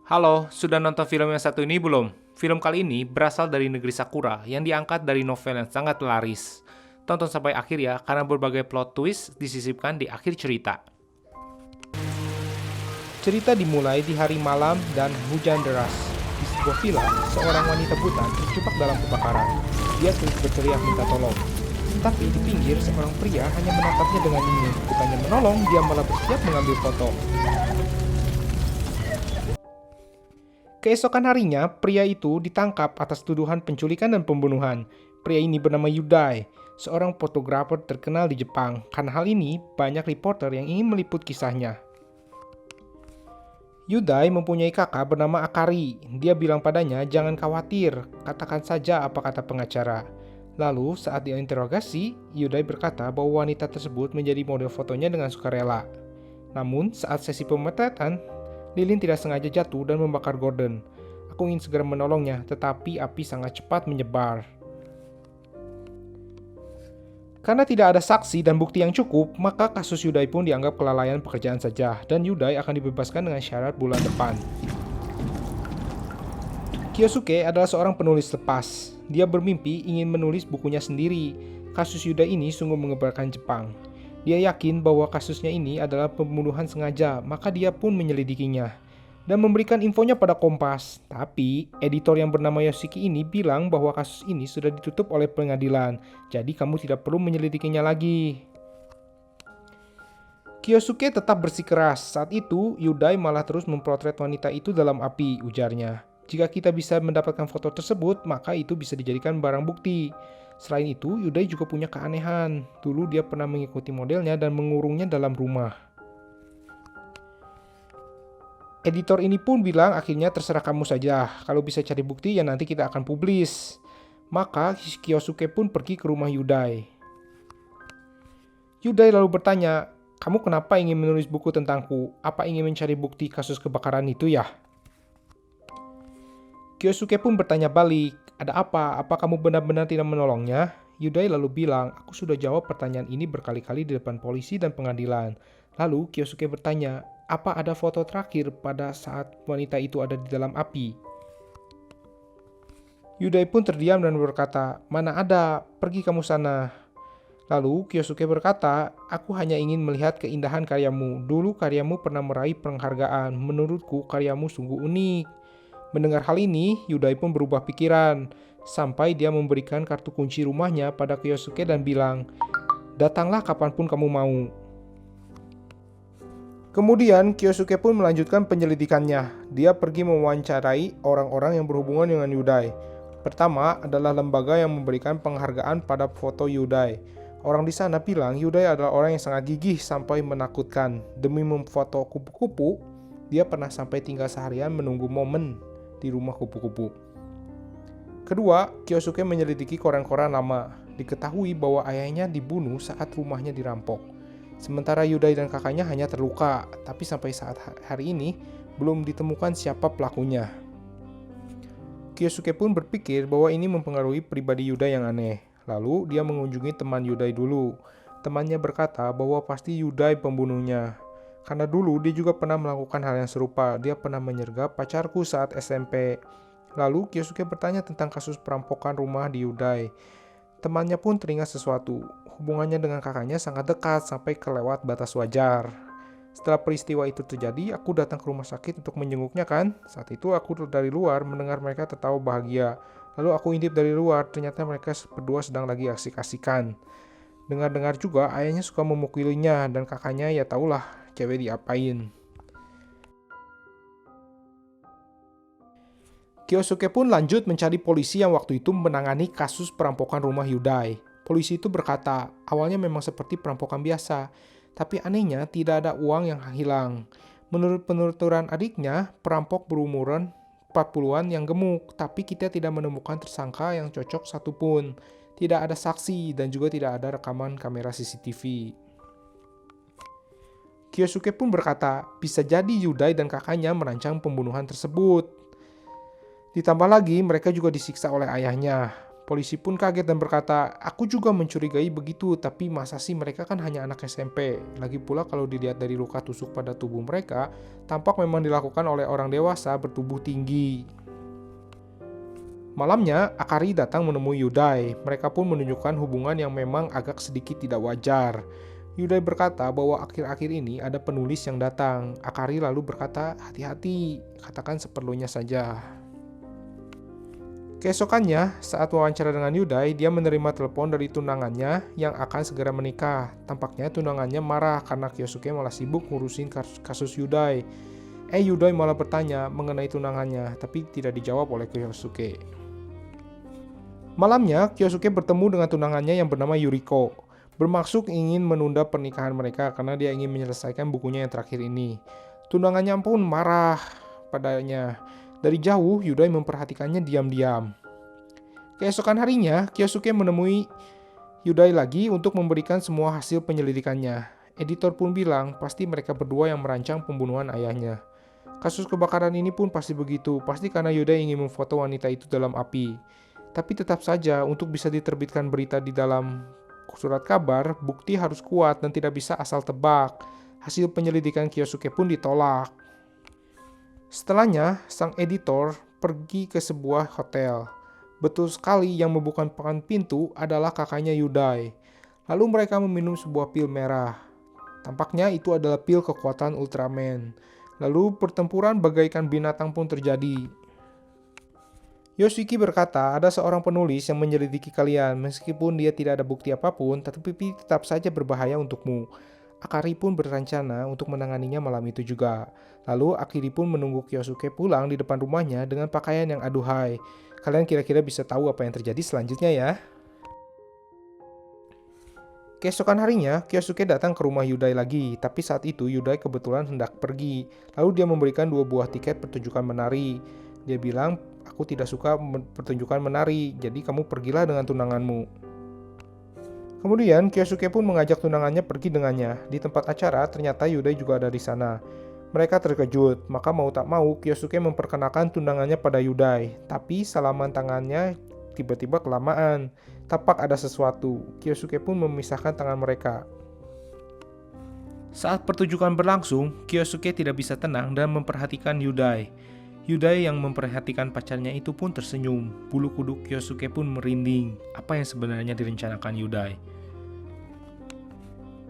Halo, sudah nonton film yang satu ini belum? Film kali ini berasal dari negeri Sakura yang diangkat dari novel yang sangat laris. Tonton sampai akhir ya, karena berbagai plot twist disisipkan di akhir cerita. Cerita dimulai di hari malam dan hujan deras. Di sebuah villa, seorang wanita buta terjebak dalam kebakaran. Dia terus berteriak minta tolong. Tapi di pinggir, seorang pria hanya menatapnya dengan dingin. Bukannya menolong, dia malah bersiap mengambil foto. Keesokan harinya, pria itu ditangkap atas tuduhan penculikan dan pembunuhan. Pria ini bernama Yudai, seorang fotografer terkenal di Jepang. Karena hal ini, banyak reporter yang ingin meliput kisahnya. Yudai mempunyai kakak bernama Akari. Dia bilang padanya, jangan khawatir, katakan saja apa kata pengacara. Lalu, saat diinterogasi, Yudai berkata bahwa wanita tersebut menjadi model fotonya dengan sukarela. Namun, saat sesi pemotretan, lilin tidak sengaja jatuh dan membakar Gordon. Aku ingin segera menolongnya, tetapi api sangat cepat menyebar. Karena tidak ada saksi dan bukti yang cukup, maka kasus Yudai pun dianggap kelalaian pekerjaan saja, dan Yudai akan dibebaskan dengan syarat bulan depan. Kyosuke adalah seorang penulis lepas. Dia bermimpi ingin menulis bukunya sendiri. Kasus Yudai ini sungguh mengebarkan Jepang. Dia yakin bahwa kasusnya ini adalah pembunuhan sengaja, maka dia pun menyelidikinya dan memberikan infonya pada Kompas. Tapi, editor yang bernama Yoshiki ini bilang bahwa kasus ini sudah ditutup oleh pengadilan, jadi kamu tidak perlu menyelidikinya lagi. Kyosuke tetap bersikeras. Saat itu, Yudai malah terus memotret wanita itu dalam api, ujarnya. Jika kita bisa mendapatkan foto tersebut, maka itu bisa dijadikan barang bukti. Selain itu, Yudai juga punya keanehan. Dulu dia pernah mengikuti modelnya dan mengurungnya dalam rumah. Editor ini pun bilang akhirnya terserah kamu saja. Kalau bisa cari bukti ya nanti kita akan publis. Maka Kyosuke pun pergi ke rumah Yudai. Yudai lalu bertanya, kamu kenapa ingin menulis buku tentangku? Apa ingin mencari bukti kasus kebakaran itu ya? Kyosuke pun bertanya balik, ada apa? Apa kamu benar-benar tidak menolongnya? Yudai lalu bilang, aku sudah jawab pertanyaan ini berkali-kali di depan polisi dan pengadilan. Lalu Kyosuke bertanya, apa ada foto terakhir pada saat wanita itu ada di dalam api? Yudai pun terdiam dan berkata, mana ada, pergi kamu sana. Lalu Kyosuke berkata, aku hanya ingin melihat keindahan karyamu. Dulu karyamu pernah meraih penghargaan. Menurutku karyamu sungguh unik. Mendengar hal ini, Yudai pun berubah pikiran. Sampai dia memberikan kartu kunci rumahnya pada Kyosuke dan bilang, datanglah kapanpun kamu mau. Kemudian Kyosuke pun melanjutkan penyelidikannya. Dia pergi mewawancarai orang-orang yang berhubungan dengan Yudai. Pertama adalah lembaga yang memberikan penghargaan pada foto Yudai. Orang di sana bilang Yudai adalah orang yang sangat gigih sampai menakutkan. Demi memfoto kupu-kupu, dia pernah sampai tinggal seharian menunggu momen di rumah kupu-kupu. Kedua, Kyosuke menyelidiki koran-koran lama. Diketahui bahwa ayahnya dibunuh saat rumahnya dirampok. Sementara Yudai dan kakaknya hanya terluka, tapi sampai saat hari ini belum ditemukan siapa pelakunya. Kyosuke pun berpikir bahwa ini mempengaruhi pribadi Yudai yang aneh. Lalu dia mengunjungi teman Yudai dulu. Temannya berkata bahwa pasti Yudai pembunuhnya. Karena dulu dia juga pernah melakukan hal yang serupa. Dia pernah menyergap pacarku saat SMP. Lalu Kyosuke bertanya tentang kasus perampokan rumah di Yudai. Temannya pun teringat sesuatu. Hubungannya dengan kakaknya sangat dekat sampai kelewat batas wajar. Setelah peristiwa itu terjadi, aku datang ke rumah sakit untuk menjenguknya kan. Saat itu aku dari luar mendengar mereka tertawa bahagia. Lalu aku intip dari luar, ternyata mereka berdua sedang lagi asik-asikan. Dengar-dengar juga ayahnya suka memukulinya dan kakaknya ya tahulah cewek diapain. Kyosuke pun lanjut mencari polisi yang waktu itu menangani kasus perampokan rumah Yudai. Polisi itu berkata, awalnya memang seperti perampokan biasa, tapi anehnya tidak ada uang yang hilang. Menurut penuturan adiknya, perampok berumuran 40-an yang gemuk, tapi kita tidak menemukan tersangka yang cocok satupun. Tidak ada saksi dan juga tidak ada rekaman kamera CCTV. Kyosuke pun berkata, bisa jadi Yudai dan kakaknya merancang pembunuhan tersebut. Ditambah lagi, mereka juga disiksa oleh ayahnya. Polisi pun kaget dan berkata, aku juga mencurigai begitu, tapi masa sih mereka kan hanya anak SMP. Lagi pula kalau dilihat dari luka tusuk pada tubuh mereka, tampak memang dilakukan oleh orang dewasa bertubuh tinggi. Malamnya, Akari datang menemui Yudai. Mereka pun menunjukkan hubungan yang memang agak sedikit tidak wajar. Yudai berkata bahwa akhir-akhir ini ada penulis yang datang. Akari lalu berkata, hati-hati, katakan seperlunya saja. Keesokannya, saat wawancara dengan Yudai, dia menerima telepon dari tunangannya yang akan segera menikah. Tampaknya tunangannya marah karena Kyosuke malah sibuk ngurusin kasus Yudai. Yudai malah bertanya mengenai tunangannya, tapi tidak dijawab oleh Kyosuke. Malamnya, Kyosuke bertemu dengan tunangannya yang bernama Yuriko. Bermaksud ingin menunda pernikahan mereka karena dia ingin menyelesaikan bukunya yang terakhir ini. Tunangannya pun marah padanya. Dari jauh, Yudai memperhatikannya diam-diam. Keesokan harinya, Kyosuke menemui Yudai lagi untuk memberikan semua hasil penyelidikannya. Editor pun bilang, pasti mereka berdua yang merancang pembunuhan ayahnya. Kasus kebakaran ini pun pasti begitu, pasti karena Yudai ingin memfoto wanita itu dalam api. Tapi tetap saja, untuk bisa diterbitkan berita di dalam surat kabar, bukti harus kuat dan tidak bisa asal tebak. Hasil penyelidikan Kyosuke pun ditolak. Setelahnya, sang editor pergi ke sebuah hotel. Betul sekali yang membukakan pintu adalah kakaknya Yudai. Lalu mereka meminum sebuah pil merah. Tampaknya itu adalah pil kekuatan Ultraman. Lalu pertempuran bagaikan binatang pun terjadi. Yoshiki berkata ada seorang penulis yang menyelidiki kalian. Meskipun dia tidak ada bukti apapun, tetapi tetap saja berbahaya untukmu. Akari pun berencana untuk menanganinya malam itu juga. Lalu Akiri pun menunggu Kyosuke pulang di depan rumahnya dengan pakaian yang aduhai. Kalian kira-kira bisa tahu apa yang terjadi selanjutnya ya? Keesokan harinya, Kyosuke datang ke rumah Yudai lagi, tapi saat itu Yudai kebetulan hendak pergi. Lalu dia memberikan 2 buah tiket pertunjukan menari. Dia bilang, aku tidak suka pertunjukan menari, jadi kamu pergilah dengan tunanganmu. Kemudian, Kyosuke pun mengajak tunangannya pergi dengannya. Di tempat acara, ternyata Yudai juga ada di sana. Mereka terkejut, maka mau tak mau, Kyosuke memperkenalkan tunangannya pada Yudai. Tapi salaman tangannya tiba-tiba kelamaan. Tampak ada sesuatu. Kyosuke pun memisahkan tangan mereka. Saat pertunjukan berlangsung, Kyosuke tidak bisa tenang dan memperhatikan Yudai. Yudai yang memperhatikan pacarnya itu pun tersenyum. Bulu kuduk Kyosuke pun merinding. Apa yang sebenarnya direncanakan Yudai?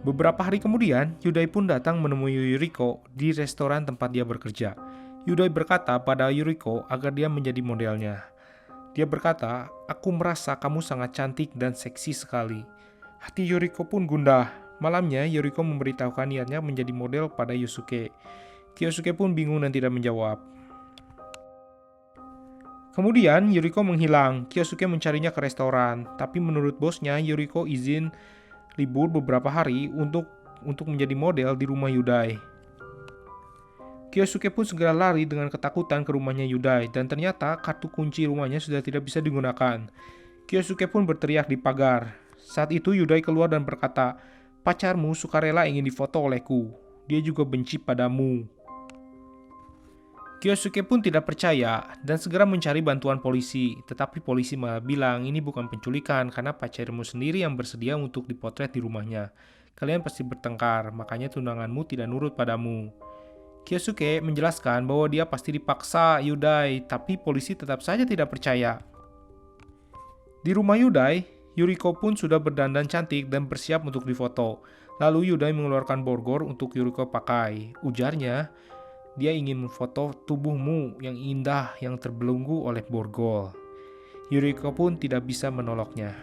Beberapa hari kemudian, Yudai pun datang menemui Yuriko di restoran tempat dia bekerja. Yudai berkata pada Yuriko agar dia menjadi modelnya. Dia berkata, aku merasa kamu sangat cantik dan seksi sekali. Hati Yuriko pun gundah. Malamnya, Yuriko memberitahukan niatnya menjadi model pada Yosuke. Kyosuke pun bingung dan tidak menjawab. Kemudian, Yuriko menghilang. Kyosuke mencarinya ke restoran. Tapi menurut bosnya, Yuriko izin libur beberapa hari untuk menjadi model di rumah Yudai. Kyosuke pun segera lari dengan ketakutan ke rumahnya Yudai dan ternyata kartu kunci rumahnya sudah tidak bisa digunakan. Kyosuke pun berteriak di pagar. Saat itu Yudai keluar dan berkata, pacarmu sukarela ingin difoto olehku. Dia juga benci padamu. Kyosuke pun tidak percaya dan segera mencari bantuan polisi. Tetapi polisi malah bilang ini bukan penculikan karena pacarmu sendiri yang bersedia untuk dipotret di rumahnya. Kalian pasti bertengkar, makanya tunanganmu tidak nurut padamu. Kyosuke menjelaskan bahwa dia pasti dipaksa Yudai, tapi polisi tetap saja tidak percaya. Di rumah Yudai, Yuriko pun sudah berdandan cantik dan bersiap untuk difoto. Lalu Yudai mengeluarkan borgol untuk Yuriko pakai. Ujarnya, dia ingin memfoto tubuhmu yang indah yang terbelenggu oleh borgol. Yuriko pun tidak bisa menolaknya.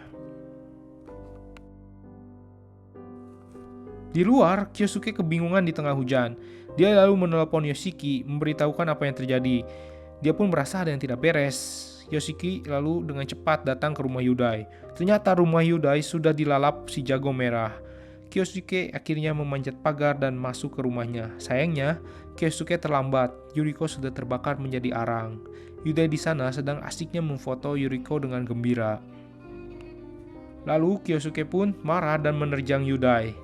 Di luar, Kyosuke kebingungan di tengah hujan. Dia lalu menelepon Yoshiki, memberitahukan apa yang terjadi. Dia pun merasa ada yang tidak beres. Yoshiki lalu dengan cepat datang ke rumah Yudai. Ternyata rumah Yudai sudah dilalap si jago merah. Kyosuke akhirnya memanjat pagar dan masuk ke rumahnya. Sayangnya, Kyosuke terlambat. Yuriko sudah terbakar menjadi arang. Yudai di sana sedang asiknya memfoto Yuriko dengan gembira. Lalu Kyosuke pun marah dan menerjang Yudai.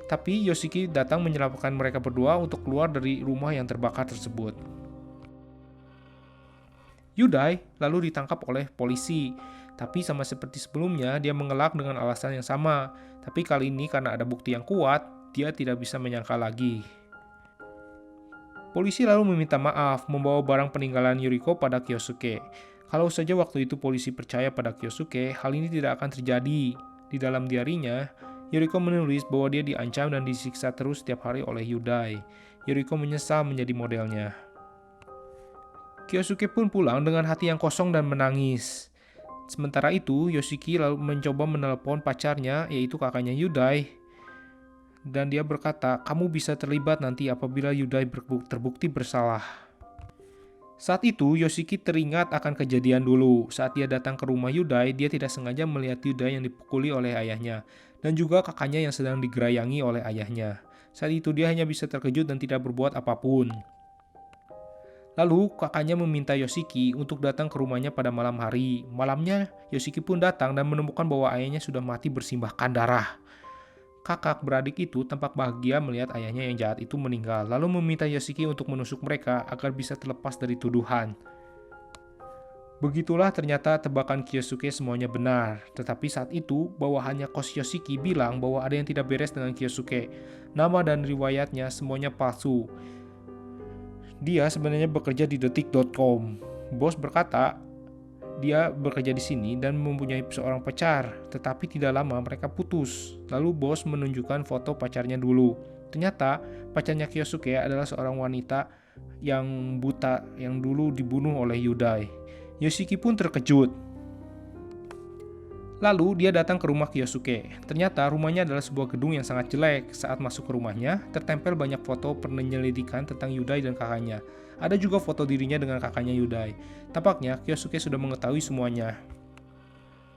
Tapi Yoshiki datang menyelamatkan mereka berdua untuk keluar dari rumah yang terbakar tersebut. Yudai lalu ditangkap oleh polisi. Tapi sama seperti sebelumnya, dia mengelak dengan alasan yang sama. Tapi kali ini karena ada bukti yang kuat, dia tidak bisa menyangkal lagi. Polisi lalu meminta maaf, membawa barang peninggalan Yuriko pada Kyosuke. Kalau saja waktu itu polisi percaya pada Kyosuke, hal ini tidak akan terjadi. Di dalam diarinya, Yuriko menulis bahwa dia diancam dan disiksa terus setiap hari oleh Yudai. Yuriko menyesal menjadi modelnya. Kyosuke pun pulang dengan hati yang kosong dan menangis. Sementara itu, Yoshiki lalu mencoba menelepon pacarnya, yaitu kakaknya Yudai. Dan dia berkata, kamu bisa terlibat nanti apabila Yudai terbukti bersalah. Saat itu, Yoshiki teringat akan kejadian dulu. Saat dia datang ke rumah Yudai, dia tidak sengaja melihat Yudai yang dipukuli oleh ayahnya, dan juga kakaknya yang sedang digerayangi oleh ayahnya. Saat itu dia hanya bisa terkejut dan tidak berbuat apapun. Lalu kakaknya meminta Yoshiki untuk datang ke rumahnya pada malam hari. Malamnya, Yoshiki pun datang dan menemukan bahwa ayahnya sudah mati bersimbahkan darah. Kakak beradik itu tampak bahagia melihat ayahnya yang jahat itu meninggal, lalu meminta Yoshiki untuk menusuk mereka agar bisa terlepas dari tuduhan. Begitulah ternyata tebakan Kyosuke semuanya benar, tetapi saat itu bawahannya kos Yoshiki bilang bahwa ada yang tidak beres dengan Kyosuke. Nama dan riwayatnya semuanya palsu. Dia sebenarnya bekerja di detik.com. Bos berkata, dia bekerja di sini dan mempunyai seorang pacar, tetapi tidak lama mereka putus. Lalu bos menunjukkan foto pacarnya dulu. Ternyata pacarnya Kyosuke adalah seorang wanita yang buta yang dulu dibunuh oleh Yudai. Yoshiki pun terkejut. Lalu dia datang ke rumah Kyosuke. Ternyata rumahnya adalah sebuah gedung yang sangat jelek. Saat masuk ke rumahnya, tertempel banyak foto penyelidikan tentang Yudai dan kakaknya. Ada juga foto dirinya dengan kakaknya Yudai. Tampaknya Kyosuke sudah mengetahui semuanya.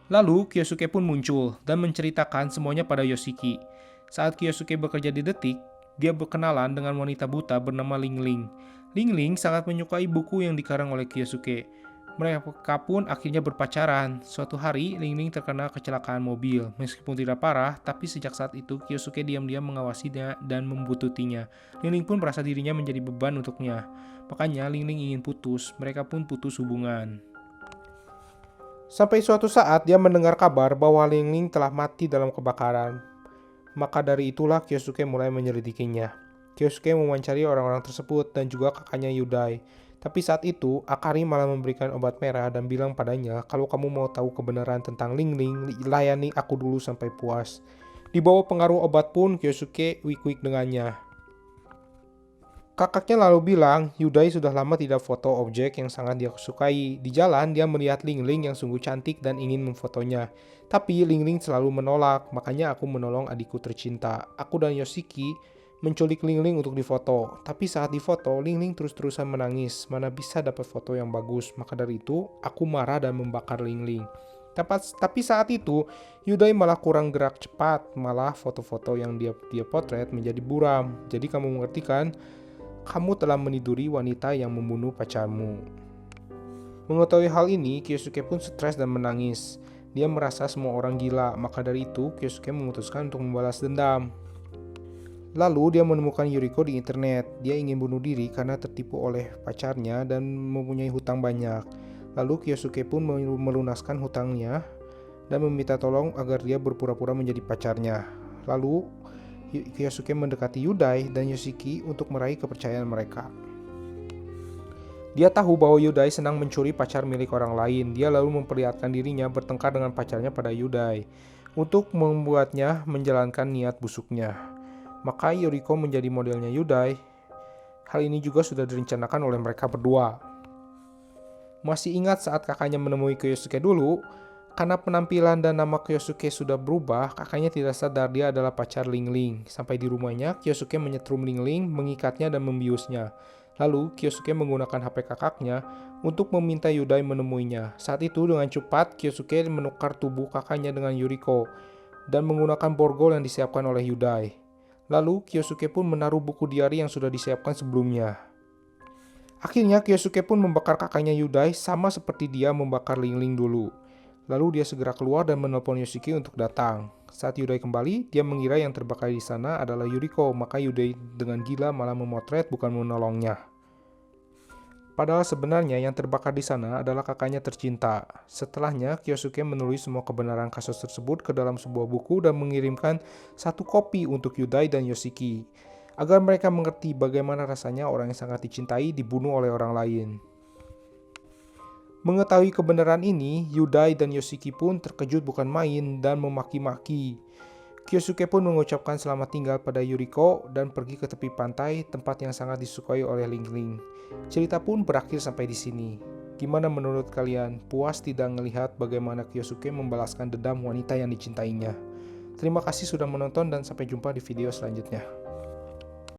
Lalu Kyosuke pun muncul dan menceritakan semuanya pada Yoshiki. Saat Kyosuke bekerja di Detik, dia berkenalan dengan wanita buta bernama Ling Ling. Ling Ling sangat menyukai buku yang dikarang oleh Kyosuke. Mereka pun akhirnya berpacaran. Suatu hari, Ling Ling terkena kecelakaan mobil. Meskipun tidak parah, tapi sejak saat itu Kyosuke diam-diam mengawasinya dan membututinya. Ling Ling pun merasa dirinya menjadi beban untuknya. Makanya Ling Ling ingin putus. Mereka pun putus hubungan. Sampai suatu saat dia mendengar kabar bahwa Ling Ling telah mati dalam kebakaran. Maka dari itulah Kyosuke mulai menyelidikinya. Kyosuke mewawancari orang-orang tersebut dan juga kakaknya Yudai. Tapi saat itu, Akari malah memberikan obat merah dan bilang padanya, kalau kamu mau tahu kebenaran tentang Ling Ling, layani aku dulu sampai puas. Di bawah pengaruh obat pun, Kyosuke wik-wik dengannya. Kakaknya lalu bilang, Yudai sudah lama tidak foto objek yang sangat dia sukai. Di jalan, dia melihat Ling Ling yang sungguh cantik dan ingin memfotonya. Tapi Ling Ling selalu menolak, makanya aku menolong adikku tercinta. Aku dan Yoshiki menculik Ling Ling untuk difoto. Tapi saat difoto, Ling Ling terus-terusan menangis. Mana bisa dapat foto yang bagus. Maka dari itu, aku marah dan membakar Ling Ling. Tapi saat itu, Yudai malah kurang gerak cepat. Malah foto-foto yang dia potret menjadi buram. Jadi kamu mengerti kan? Kamu telah meniduri wanita yang membunuh pacarmu. Mengetahui hal ini, Kyosuke pun stres dan menangis. Dia merasa semua orang gila. Maka dari itu, Kyosuke memutuskan untuk membalas dendam. Lalu dia menemukan Yuriko di internet. Dia ingin bunuh diri karena tertipu oleh pacarnya dan mempunyai hutang banyak. Lalu Kyosuke pun melunaskan hutangnya dan meminta tolong agar dia berpura-pura menjadi pacarnya. Lalu Kyosuke mendekati Yudai dan Yoshiki untuk meraih kepercayaan mereka. Dia tahu bahwa Yudai senang mencuri pacar milik orang lain. Dia lalu memperlihatkan dirinya bertengkar dengan pacarnya pada Yudai untuk membuatnya menjalankan niat busuknya. Maka Yuriko menjadi modelnya Yudai. Hal ini juga sudah direncanakan oleh mereka berdua. Masih ingat saat kakaknya menemui Kyosuke dulu? Karena penampilan dan nama Kyosuke sudah berubah, kakaknya tidak sadar dia adalah pacar Ling Ling. Sampai di rumahnya, Kyosuke menyetrum Ling Ling, mengikatnya dan membiusnya. Lalu, Kyosuke menggunakan HP kakaknya untuk meminta Yudai menemuinya. Saat itu, dengan cepat, Kyosuke menukar tubuh kakaknya dengan Yuriko dan menggunakan borgol yang disiapkan oleh Yudai. Lalu, Kyosuke pun menaruh buku diari yang sudah disiapkan sebelumnya. Akhirnya, Kyosuke pun membakar kakaknya Yudai sama seperti dia membakar Ling Ling dulu. Lalu dia segera keluar dan menelpon Yoshiki untuk datang. Saat Yudai kembali, dia mengira yang terbakar di sana adalah Yuriko, maka Yudai dengan gila malah memotret bukan menolongnya. Padahal sebenarnya yang terbakar di sana adalah kakaknya tercinta. Setelahnya, Kyosuke menulis semua kebenaran kasus tersebut ke dalam sebuah buku dan mengirimkan satu kopi untuk Yudai dan Yoshiki, agar mereka mengerti bagaimana rasanya orang yang sangat dicintai dibunuh oleh orang lain. Mengetahui kebenaran ini, Yudai dan Yoshiki pun terkejut bukan main dan memaki-maki. Kyosuke pun mengucapkan selamat tinggal pada Yuriko dan pergi ke tepi pantai, tempat yang sangat disukai oleh Ling Ling. Cerita pun berakhir sampai di sini. Gimana menurut kalian? Puas tidak melihat bagaimana Kyosuke membalaskan dendam wanita yang dicintainya? Terima kasih sudah menonton dan sampai jumpa di video selanjutnya.